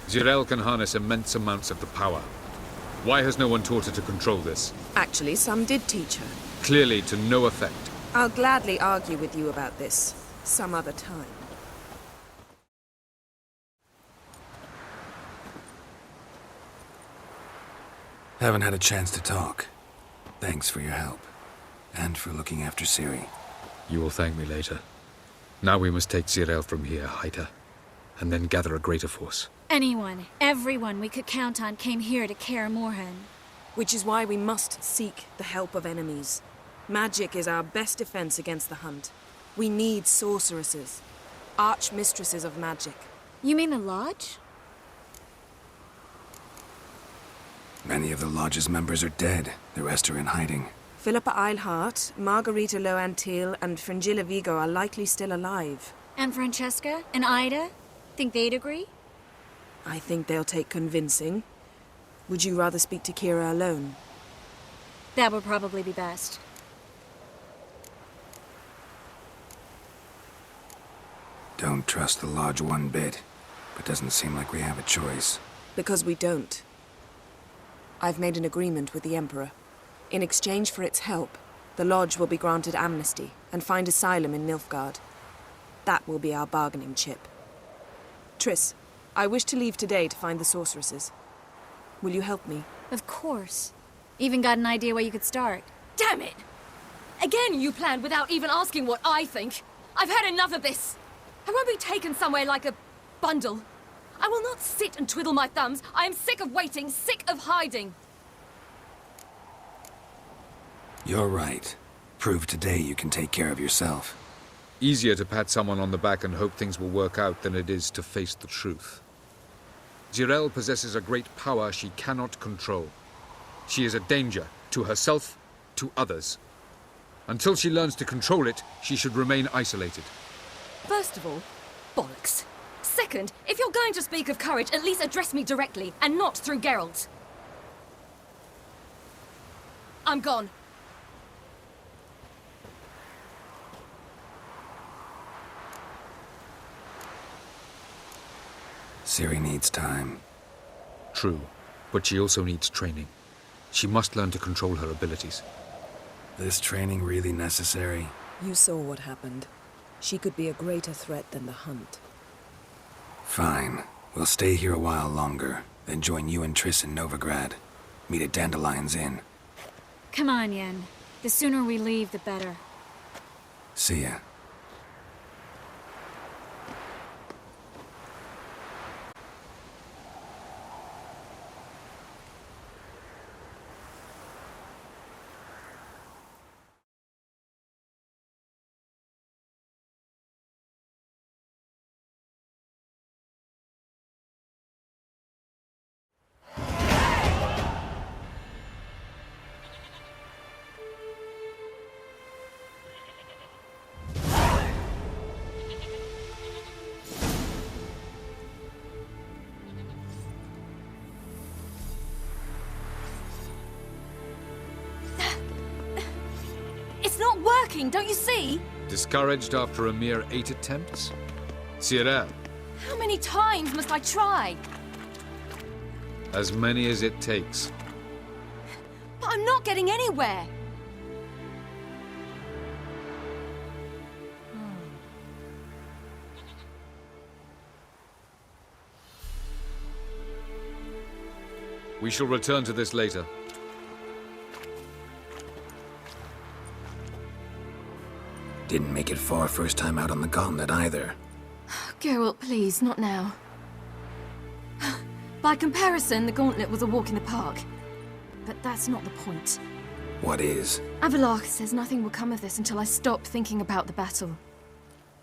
Jirel can harness immense amounts of the power. Why has no one taught her to control this? Actually, some did teach her. Clearly to no effect. I'll gladly argue with you about this some other time. Haven't had a chance to talk. Thanks for your help. And for looking after Ciri. You will thank me later. Now we must take Jirel from here, hide her, and then gather a greater force. Anyone, everyone we could count on came here to Kaer Morhen. Which is why we must seek the help of enemies. Magic is our best defense against the Hunt. We need sorceresses. Archmistresses of magic. You mean the Lodge? Many of the Lodge's members are dead. The rest are in hiding. Philippa Eilhart, Margarita Loantil, and Fringilla Vigo are likely still alive. And Francesca? And Ida? Think they'd agree? I think they'll take convincing. Would you rather speak to Kira alone? That would probably be best. Don't trust the Lodge one bit, but doesn't seem like we have a choice. Because we don't. I've made an agreement with the Emperor. In exchange for its help, the Lodge will be granted amnesty and find asylum in Nilfgaard. That will be our bargaining chip. Triss, I wish to leave today to find the sorceresses. Will you help me? Of course. Even got an idea where you could start. Damn it! Again you planned without even asking what I think. I've had enough of this. I won't be taken somewhere like a bundle. I will not sit and twiddle my thumbs. I am sick of waiting, sick of hiding. You're right. Prove today you can take care of yourself. Easier to pat someone on the back and hope things will work out than it is to face the truth. Jirel possesses a great power she cannot control. She is a danger to herself, to others. Until she learns to control it, she should remain isolated. First of all, bollocks. Second, if you're going to speak of courage, at least address me directly, and not through Geralt. I'm gone. Ciri needs time. True, but she also needs training. She must learn to control her abilities. This training really necessary? You saw what happened. She could be a greater threat than the Hunt. Fine. We'll stay here a while longer, then join you and Triss in Novigrad. Meet at Dandelion's Inn. Come on, Yen. The sooner we leave, the better. See ya. It's not working, don't you see? Discouraged after a mere 8 attempts? Ciri, How many times must I try? as many as it takes. But I'm not getting anywhere. We shall return to this later. Didn't make it far first time out on the gauntlet either. Geralt, please, not now. By comparison, the gauntlet was a walk in the park. But that's not the point. What is? Avalach says nothing will come of this until I stop thinking about the battle.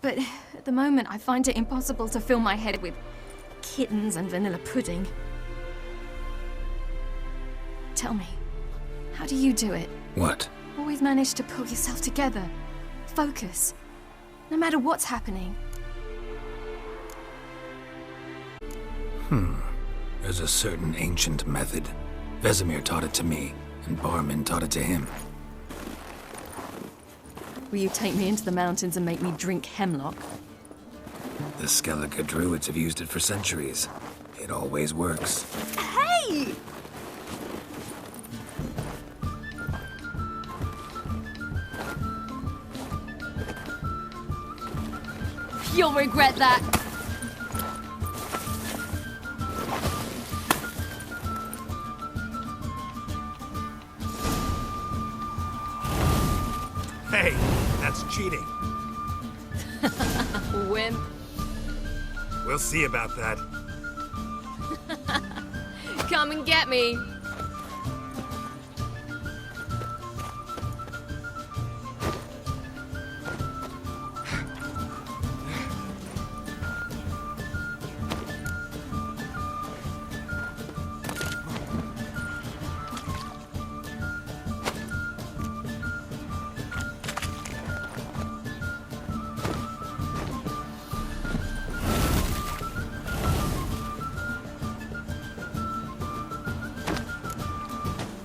But at the moment, I find it impossible to fill my head with kittens and vanilla pudding. Tell me, how do you do it? What? Always manage to pull yourself together. Focus. No matter what's happening. There's a certain ancient method. Vesemir taught it to me, and Barman taught it to him. Will you take me into the mountains and make me drink hemlock? The Skellige druids have used it for centuries. It always works. Hey! You'll regret that. Hey, that's cheating. Wimp. We'll see about that. Come and get me.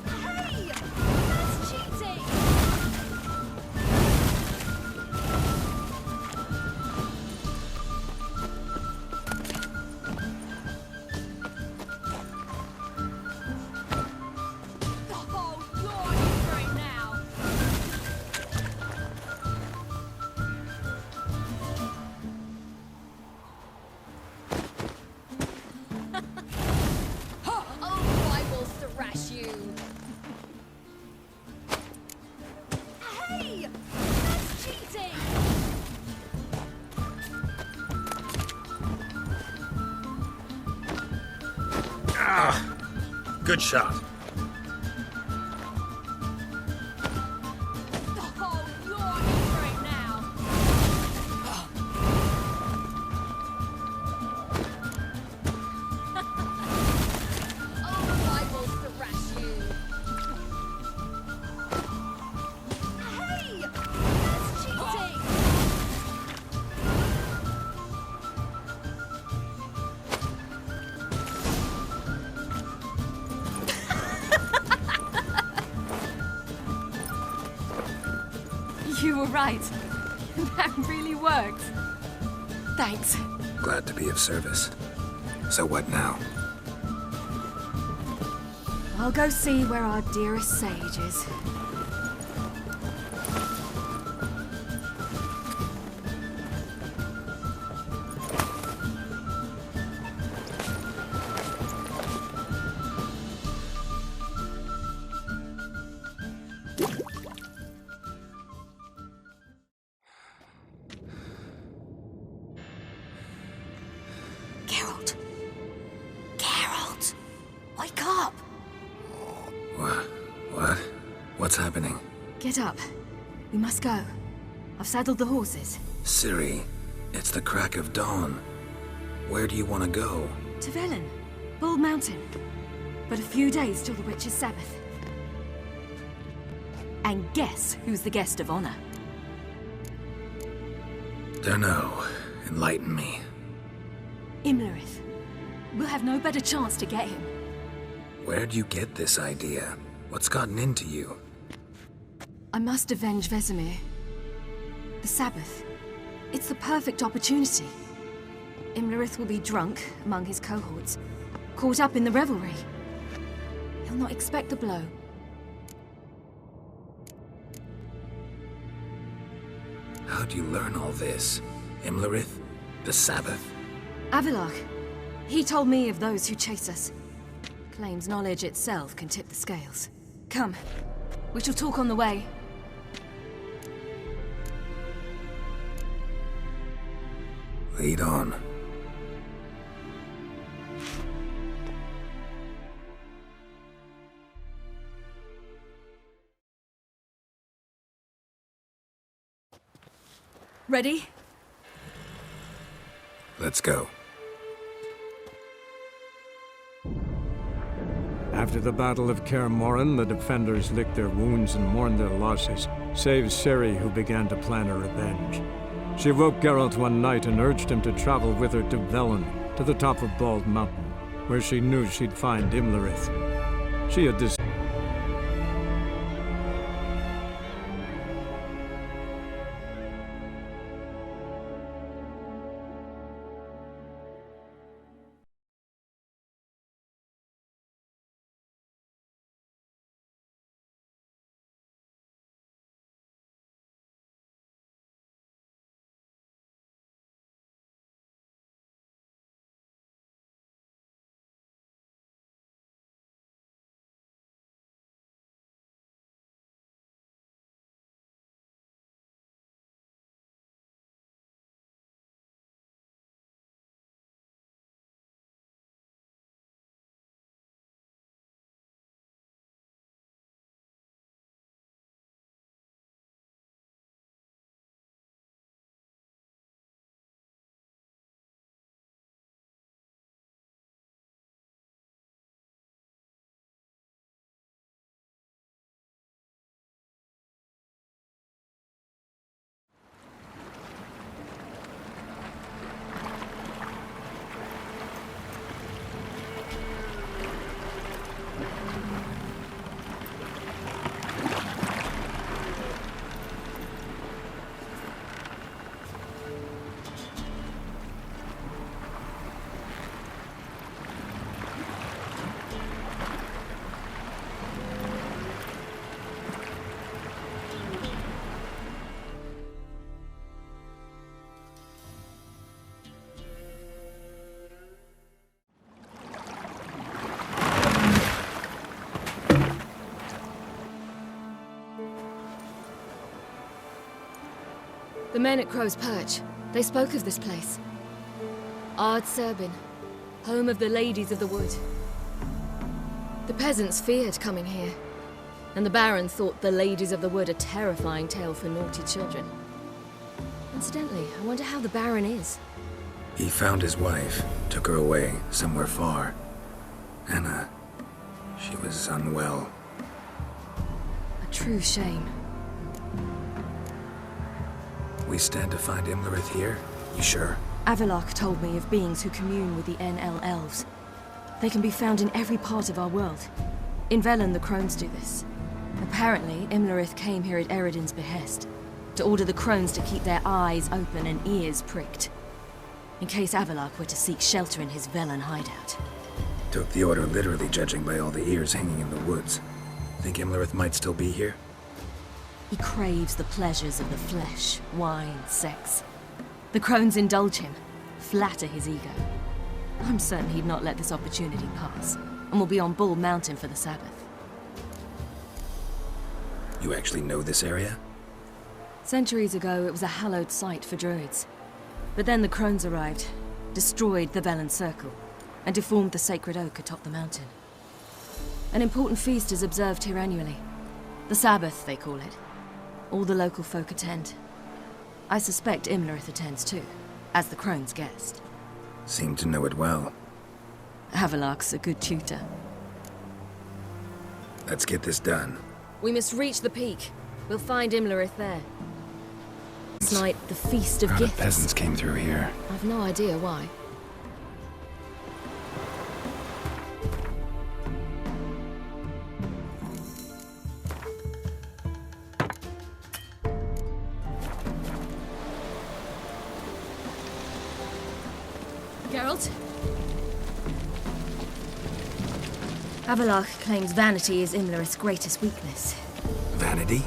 Hey! That's cheating! Oh, Lord, you're free now. Oh, I will thrash you. Hey! That's cheating! Good shot. Oh, Lord, you're free now. Oh, I will thrash you. Hey! That's cheating! You were right. That really worked. Thanks. Glad to be of service. So what now? I'll go see where our dearest sage is. Geralt! Geralt! Wake up! What? What's happening? Get up. We must go. I've saddled the horses. Ciri, it's the crack of dawn. Where do you want to go? To Velen, Bald Mountain. But a few days till the Witch's Sabbath. And guess who's the guest of honor? Dunno. Enlighten me. Imlerith. We'll have no better chance to get him. Where'd you get this idea? What's gotten into you? I must avenge Vesemir. The Sabbath. It's the perfect opportunity. Imlerith will be drunk among his cohorts, caught up in the revelry. He'll not expect the blow. How'd you learn all this? Imlerith? The Sabbath? Avilark. He told me of those who chase us. Claims knowledge itself can tip the scales. Come. We shall talk on the way. Lead on. Ready? Let's go. After the Battle of Kaer Morhen, the defenders licked their wounds and mourned their losses, save Ciri, who began to plan a revenge. She woke Geralt one night and urged him to travel with her to Velen, to the top of Bald Mountain, where she knew she'd find Imlerith. She had men at Crow's Perch, they spoke of this place. Ard Serbin, home of the Ladies of the Wood. The peasants feared coming here, and the Baron thought the Ladies of the Wood a terrifying tale for naughty children. Incidentally, I wonder how the Baron is. He found his wife, took her away, somewhere far. Anna, she was unwell. A true shame. We stand to find Imlerith here? You sure? Avalok told me of beings who commune with the NL elves. They can be found in every part of our world. In Velen, the crones do this. Apparently, Imlerith came here at Eredin's behest, to order the crones to keep their eyes open and ears pricked, in case Avalok were to seek shelter in his Velen hideout. Took the order literally, judging by all the ears hanging in the woods. Think Imlerith might still be here? He craves the pleasures of the flesh, wine, sex. The crones indulge him, flatter his ego. I'm certain he'd not let this opportunity pass, and will be on Bull Mountain for the Sabbath. You actually know this area? Centuries ago, it was a hallowed site for druids. But then the crones arrived, destroyed the Velen Circle, and deformed the sacred oak atop the mountain. An important feast is observed here annually. The Sabbath, they call it. All the local folk attend. I suspect Imlerith attends too, as the crone's guest. Seem to know it well. Avalok's a good tutor. Let's get this done. We must reach the peak. We'll find Imlerith there. This night, the Feast of Crowd Gifts. of peasants came through here. I've no idea why. Geralt? Avalok claims vanity is Imlerith's greatest weakness. Vanity?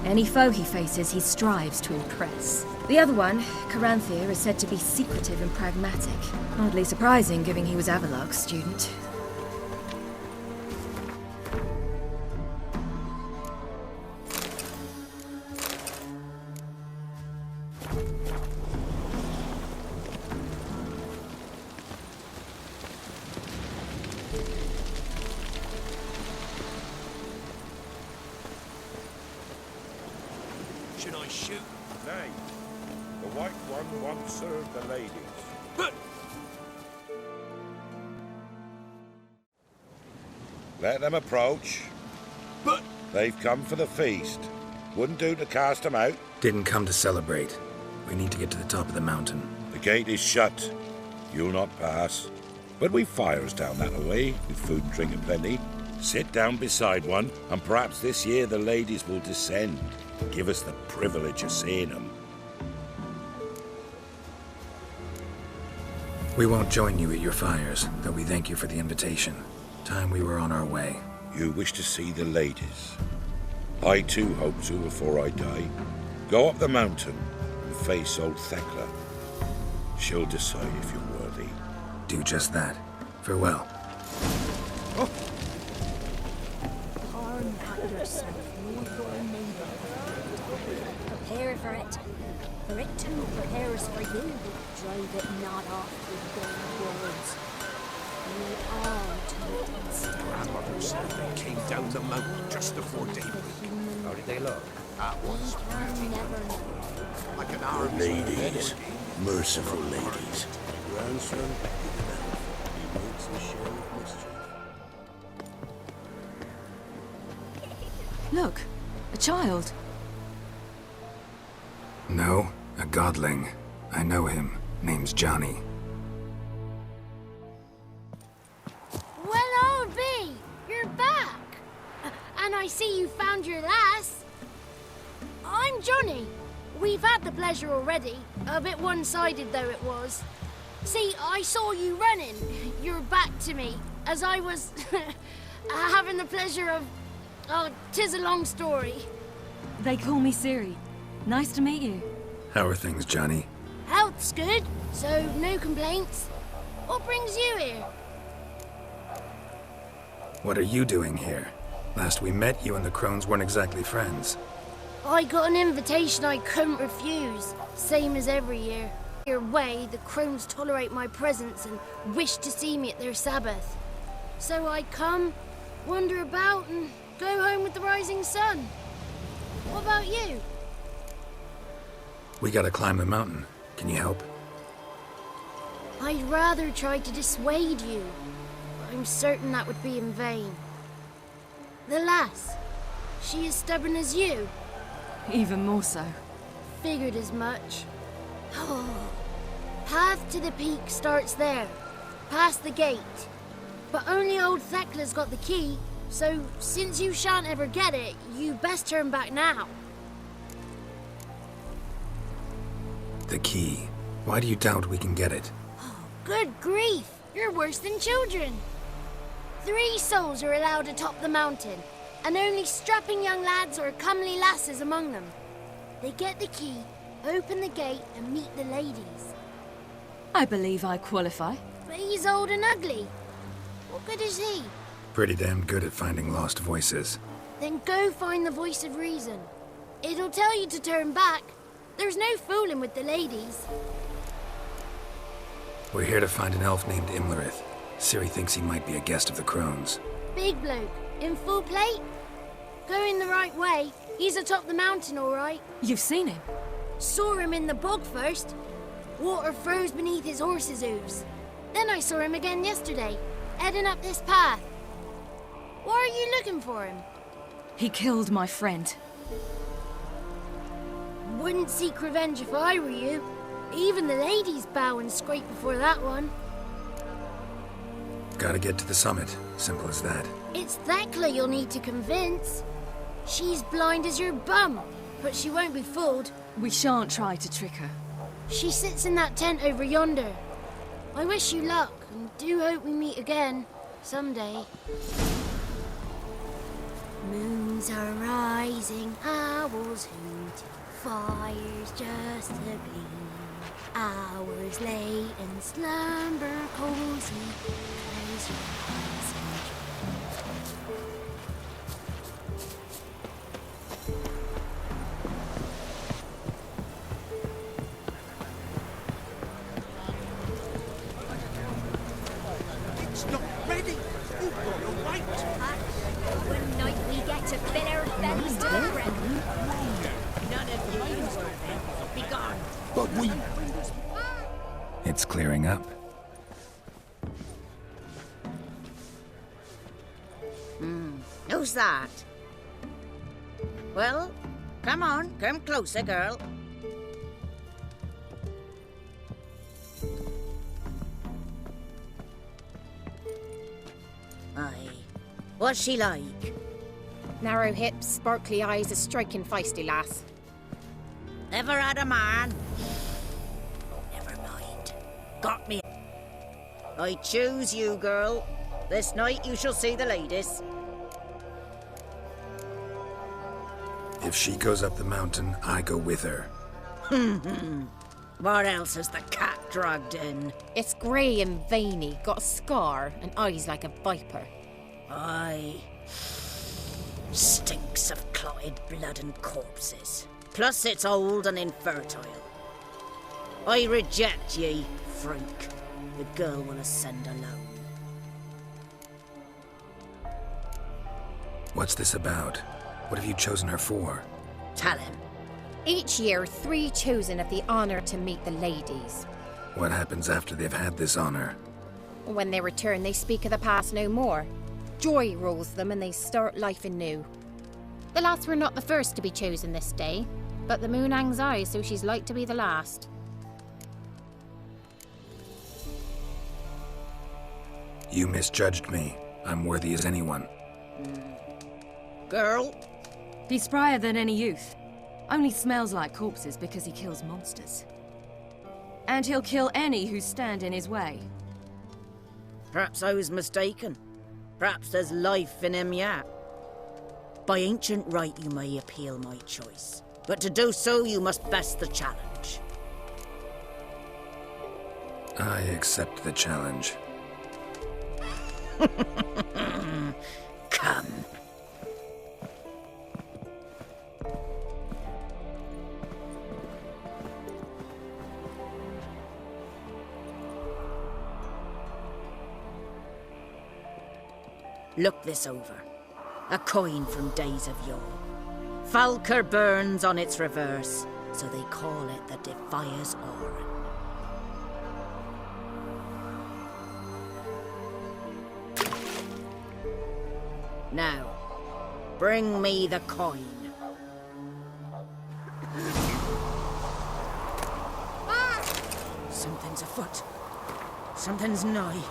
Any foe he faces, he strives to impress. The other one, Caranthir, is said to be secretive and pragmatic. Hardly surprising, given he was Avalok's student. Should I shoot? Nay. The White One once served the ladies. But let them approach. But they've come for the feast. Wouldn't do to cast them out. Didn't come to celebrate. We need to get to the top of the mountain. The gate is shut. You'll not pass. But we've fires down that way, with food and drink aplenty. Sit down beside one, and perhaps this year the ladies will descend. Give us the privilege of seeing them. We won't join you at your fires, though we thank you for the invitation. Time we were on our way. You wish to see the ladies. I too hope to before I die. Go up the mountain and face old Thekla. She'll decide if you're worthy. Do just that. Farewell. Prepare for it. For it too prepares for you. Drive it not off with vain words. Lead on to it instead. Grandmother said they came down the mountain just before daybreak. How did they look? That was You never know. like an hour. Ladies. Merciful ladies. Grandson, he makes a show of mischief. Look, a child. No, a godling. I know him. Name's Johnny. Well, old B, you're back. And I see you found your lass. I'm Johnny. We've had the pleasure already. A bit one-sided though it was. See, I saw you running. Your back to me. As I was having the pleasure of... Oh, 'tis a long story. They call me Ciri. Nice to meet you. How are things, Johnny? Health's good, so no complaints. What brings you here? What are you doing here? Last we met, you and the crones weren't exactly friends. I got an invitation I couldn't refuse, same as every year. Your way, the crones tolerate my presence and wish to see me at their Sabbath. So I come, wander about, and go home with the rising sun. What about you? We gotta climb the mountain. Can you help? I'd rather try to dissuade you. I'm certain that would be in vain. The lass, she as stubborn as you? Even more so. Figured as much. Path to the peak starts there, past the gate. But only old Thekla's got the key, so since you shan't ever get it, you best turn back now. The key. Why do you doubt we can get it? Good grief, you're worse than children. 3 souls are allowed atop the mountain, and only strapping young lads or comely lasses among them. They get the key, open the gate, and meet the ladies. I believe I qualify. But he's old and ugly. What good is he? Pretty damn good at finding lost voices. Then go find the voice of reason. It'll tell you to turn back. There's no fooling with the ladies. We're here to find an elf named Imlerith. Ciri thinks he might be a guest of the crones. Big bloke, in full plate? Going the right way. He's atop the mountain, all right. You've seen him? Saw him in the bog first. Water froze beneath his horse's hooves. Then I saw him again yesterday, heading up this path. Why are you looking for him? He killed my friend. Wouldn't seek revenge if I were you. Even the ladies bow and scrape before that one. Gotta get to the summit. Simple as that. It's Thekla you'll need to convince. She's blind as your bum, but she won't be fooled. We shan't try to trick her. She sits in that tent over yonder. I wish you luck, and do hope we meet again, someday. Moons are rising, owls hoot, fires just a gleam. Hours late and slumber cozy, close your eyes and dream. It's not ready. You've got to wait. One night we get to fill our bellies to the brim. None of you will be gone. But we... It's clearing up. Who's that? Well, come on, come closer, girl. Aye. What's she like? Narrow hips, sparkly eyes, a striking feisty lass. Ever had a man? Oh, never mind. Got me. I choose you, girl. This night you shall see the ladies. If she goes up the mountain, I go with her. What else has the cat dragged in? It's grey and veiny, got a scar, and eyes like a viper. Aye. Stinks of clotted blood and corpses. Plus it's old and infertile. I reject ye, freak. The girl will ascend alone. What's this about? What have you chosen her for? Tell him. Each year, 3 chosen have the honour to meet the ladies. What happens after they've had this honor? When they return, they speak of the past no more. Joy rules them and they start life anew. The lads were not the first to be chosen this day, but the moon hangs high, so she's like to be the last. You misjudged me. I'm worthy as anyone. Girl, He's sprier than any youth. Only smells like corpses because he kills monsters. And he'll kill any who stand in his way. perhaps I was mistaken. Perhaps there's life in him yet. By ancient right you may appeal my choice, but to do so you must best the challenge. I accept the challenge. Come. Look this over. A coin from days of yore. Falker burns on its reverse, so they call it the Defier's Oran. Now, bring me the coin. Something's afoot. Something's nigh.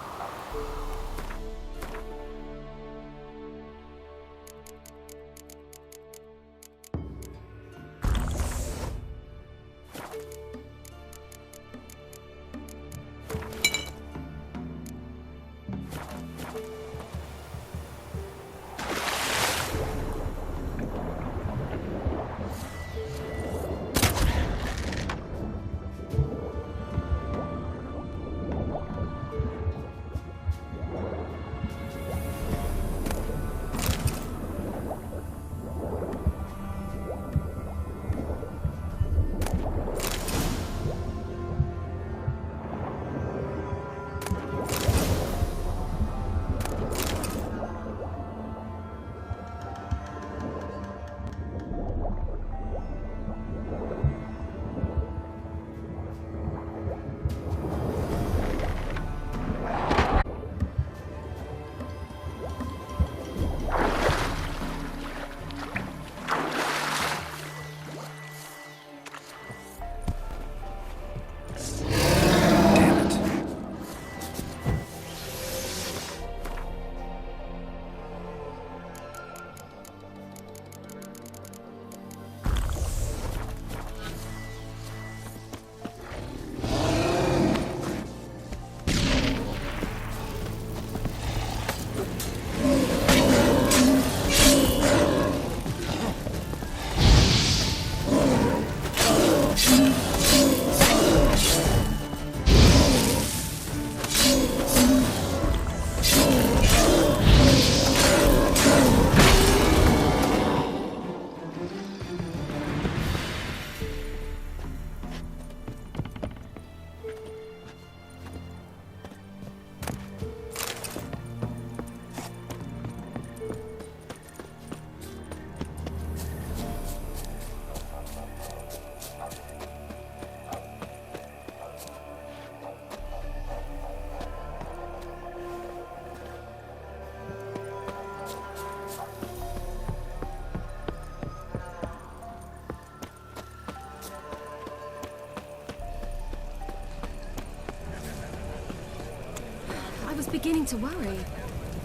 Beginning to worry.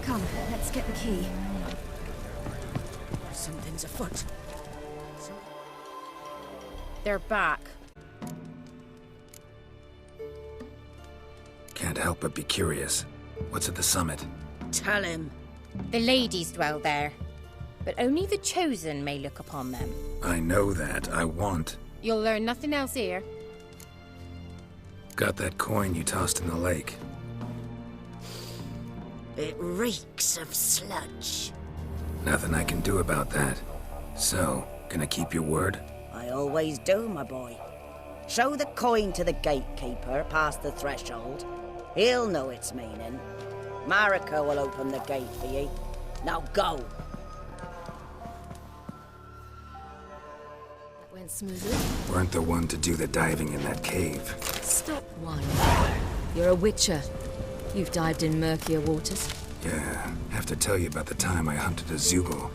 Come, let's get the key. Something's afoot. They're back. Can't help but be curious. What's at the summit? Tell him. The ladies dwell there, but only the chosen may look upon them. I know that. I want. You'll learn nothing else here. Got that coin you tossed in the lake. It reeks of sludge. Nothing I can do about that. So, gonna keep your word? I always do, my boy. Show the coin to the gatekeeper past the threshold. He'll know its meaning. Marika will open the gate for ye. Now go. That went smoothly. Weren't the one to do the diving in that cave. Stop whining. You're a witcher. You've dived in murkier waters. Yeah, have to tell you about the time I hunted a Zugel.